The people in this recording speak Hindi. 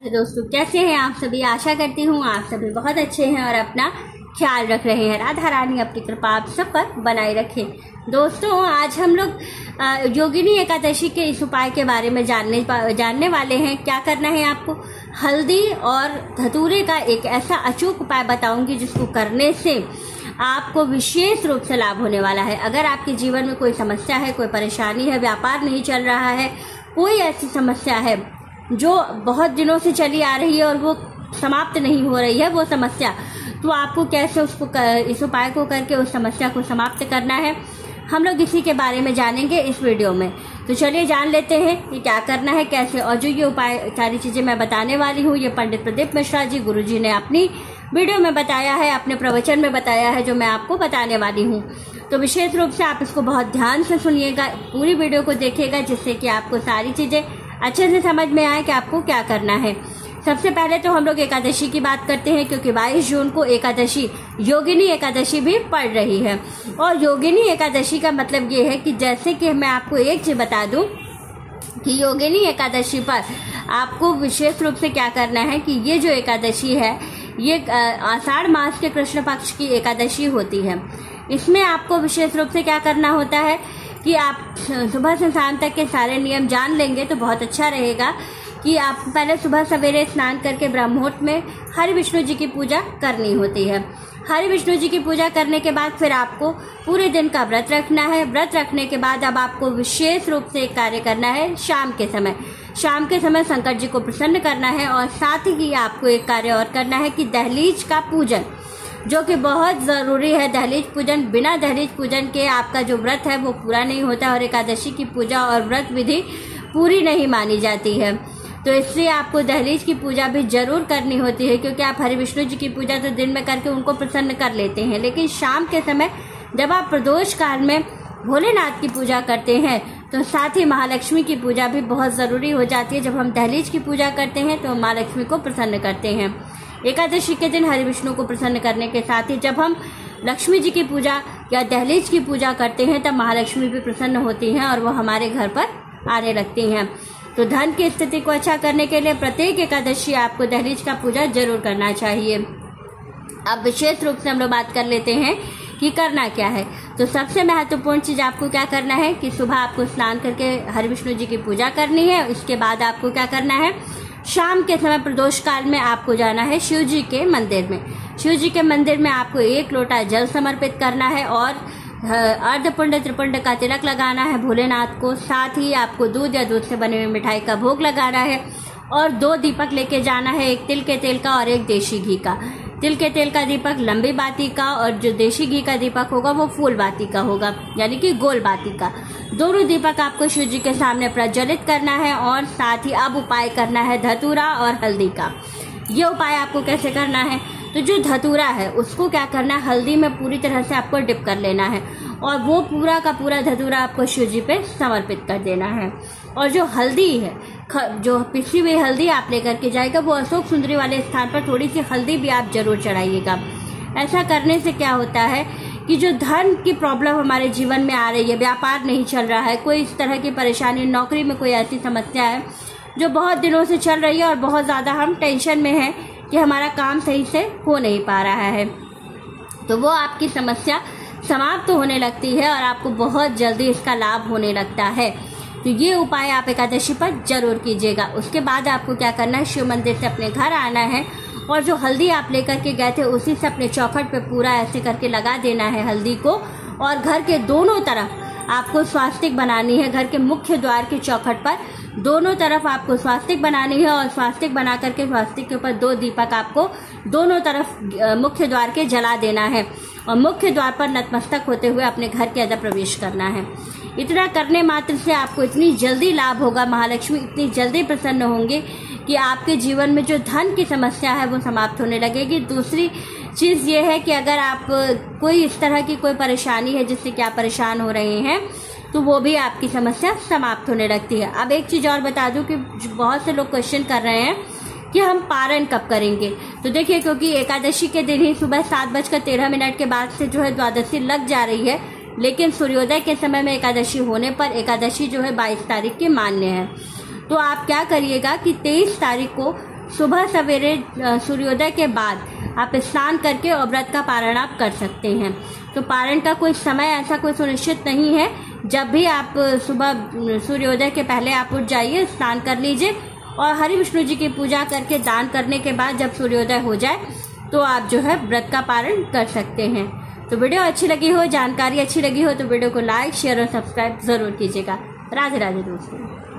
दोस्तों कैसे हैं आप सभी। आशा करती हूँ आप सभी बहुत अच्छे हैं और अपना ख्याल रख रहे हैं। राधा रानी अपनी कृपा आप सब पर बनाए रखें। दोस्तों आज हम लोग योगिनी एकादशी के इस उपाय के बारे में जानने वाले हैं। क्या करना है आपको, हल्दी और धतूरे का एक ऐसा अचूक उपाय बताऊंगी जिसको करने से आपको विशेष रूप से लाभ होने वाला है। अगर आपके जीवन में कोई समस्या है, कोई परेशानी है, व्यापार नहीं चल रहा है, कोई ऐसी समस्या है जो बहुत दिनों से चली आ रही है और वो समाप्त नहीं हो रही है वो समस्या, तो आपको कैसे उसको इस उपाय को करके उस समस्या को समाप्त करना है, हम लोग इसी के बारे में जानेंगे इस वीडियो में। तो चलिए जान लेते हैं कि क्या करना है, कैसे। और जो ये उपाय सारी चीजें मैं बताने वाली हूँ ये पंडित प्रदीप मिश्रा जी गुरु जी ने अपनी वीडियो में बताया है, अपने प्रवचन में बताया है, जो मैं आपको बताने वाली हूँ। तो विशेष रूप से आप इसको बहुत ध्यान से सुनिएगा, पूरी वीडियो को देखिएगा, जिससे कि आपको सारी चीजें अच्छे से समझ में आए कि आपको क्या करना है। सबसे पहले तो हम लोग एकादशी की बात करते हैं, क्योंकि 22 जून को एकादशी योगिनी एकादशी भी पड़ रही है। और योगिनी एकादशी का मतलब ये है कि जैसे कि मैं आपको एक चीज बता दूं कि योगिनी एकादशी पर आपको विशेष रूप से क्या करना है कि ये जो एकादशी है ये आषाढ़ मास के कृष्ण पक्ष की एकादशी होती है। इसमें आपको विशेष रूप से क्या करना होता है कि आप सुबह से शाम तक के सारे नियम जान लेंगे तो बहुत अच्छा रहेगा। कि आप पहले सुबह सवेरे स्नान करके ब्रह्ममुहूर्त में हरि विष्णु जी की पूजा करनी होती है। हरि विष्णु जी की पूजा करने के बाद फिर आपको पूरे दिन का व्रत रखना है। व्रत रखने के बाद अब आपको विशेष रूप से एक कार्य करना है शाम के समय शंकर जी को प्रसन्न करना है। और साथ ही आपको एक कार्य और करना है कि दहलीज का पूजन, जो कि बहुत जरूरी है। दहलीज पूजन, बिना दहलीज पूजन के आपका जो व्रत है वो पूरा नहीं होता और एकादशी की पूजा और व्रत विधि पूरी नहीं मानी जाती है। तो इसलिए आपको दहलीज की पूजा भी जरूर करनी होती है, क्योंकि आप हरि विष्णु जी की पूजा तो दिन में करके उनको प्रसन्न कर लेते हैं, लेकिन शाम के समय जब आप प्रदोष काल में भोलेनाथ की पूजा करते हैं तो साथ ही महालक्ष्मी की पूजा भी बहुत जरूरी हो जाती है। जब हम दहलीज की पूजा करते हैं तो महालक्ष्मी को प्रसन्न करते हैं। एकादशी के दिन हरि विष्णु को प्रसन्न करने के साथ ही जब हम लक्ष्मी जी की पूजा या दहलीज की पूजा करते हैं तब महालक्ष्मी भी प्रसन्न होती हैं और वो हमारे घर पर आने लगती हैं। तो धन की स्थिति को अच्छा करने के लिए प्रत्येक एकादशी आपको दहलीज का पूजा जरूर करना चाहिए। अब विशेष रूप से हम लोग बात कर लेते हैं कि करना क्या है। तो सबसे महत्वपूर्ण चीज आपको क्या करना है कि सुबह आपको स्नान करके हरि विष्णु जी की पूजा करनी है। उसके बाद आपको क्या करना है, शाम के समय प्रदोष काल में आपको जाना है शिव जी के मंदिर में। शिव जी के मंदिर में आपको 1 लोटा जल समर्पित करना है और अर्धपुंड त्रिपुंड का तिलक लगाना है भोलेनाथ को। साथ ही आपको दूध या दूध से बने हुए मिठाई का भोग लगाना है और 2 दीपक लेके जाना है, एक तिल के तेल का और एक देशी घी का। तिल के तेल का दीपक लंबी बाती का और जो देशी घी का दीपक होगा वो फूल बाती का होगा, यानी कि गोल बाती का। दोनों दीपक आपको शिव जी के सामने प्रज्वलित करना है। और साथ ही अब उपाय करना है धतूरा और हल्दी का। ये उपाय आपको कैसे करना है, तो जो धतूरा है उसको क्या करना है, हल्दी में पूरी तरह से आपको डिप कर लेना है और वो पूरा का पूरा धतूरा आपको शिव जी पे समर्पित कर देना है। और जो हल्दी है, जो पिसी हुई हल्दी आप लेकर के जाएगा, वो अशोक सुंदरी वाले स्थान पर थोड़ी सी हल्दी भी आप जरूर चढ़ाइएगा। ऐसा करने से क्या होता है कि जो धन की प्रॉब्लम हमारे जीवन में आ रही है, व्यापार नहीं चल रहा है, कोई इस तरह की परेशानी, नौकरी में कोई ऐसी समस्या है जो बहुत दिनों से चल रही है और बहुत ज्यादा हम टेंशन में हैं कि हमारा काम सही से हो नहीं पा रहा है, तो वो आपकी समस्या समाप्त होने लगती है और आपको बहुत जल्दी इसका लाभ होने लगता है। तो ये उपाय आप एकादशी पर जरूर कीजिएगा। उसके बाद आपको क्या करना है, शिव मंदिर से अपने घर आना है और जो हल्दी आप लेकर के गए थे उसी से अपने चौखट पे पूरा ऐसे करके लगा देना है हल्दी को। और घर के दोनों तरफ आपको स्वास्तिक बनानी है। घर के मुख्य द्वार के चौखट पर दोनों तरफ आपको स्वास्तिक बनानी है और स्वास्तिक बना करके स्वास्तिक के ऊपर 2 दीपक आपको दोनों तरफ मुख्य द्वार के जला देना है और मुख्य द्वार पर नतमस्तक होते हुए अपने घर के अंदर प्रवेश करना है। इतना करने मात्र से आपको इतनी जल्दी लाभ होगा, महालक्ष्मी इतनी जल्दी प्रसन्न होंगे कि आपके जीवन में जो धन की समस्या है वो समाप्त होने लगेगी। दूसरी चीज ये है कि अगर आप कोई इस तरह की कोई परेशानी है जिससे कि आप परेशान हो रहे हैं तो वो भी आपकी समस्या समाप्त होने लगती है। अब एक चीज और बता दूं कि बहुत से लोग क्वेश्चन कर रहे हैं कि हम पारण कब करेंगे। तो देखिए, क्योंकि एकादशी के दिन ही सुबह 7:13 के बाद से जो है द्वादशी लग जा रही है, लेकिन सूर्योदय के समय में एकादशी होने पर एकादशी जो है 22 तारीख की मान्य है। तो आप क्या करिएगा कि 23 तारीख को सुबह सवेरे सूर्योदय के बाद आप स्नान करके और व्रत का पारण आप कर सकते हैं। तो पारण का कोई समय ऐसा कोई सुनिश्चित नहीं है, जब भी आप सुबह सूर्योदय के पहले आप उठ जाइए, स्नान कर लीजिए और हरि विष्णु जी की पूजा करके दान करने के बाद जब सूर्योदय हो जाए तो आप जो है व्रत का पारण कर सकते हैं। तो वीडियो अच्छी लगी हो, जानकारी अच्छी लगी हो तो वीडियो को लाइक, शेयर और सब्सक्राइब जरूर कीजिएगा। राधे राधे दोस्तों।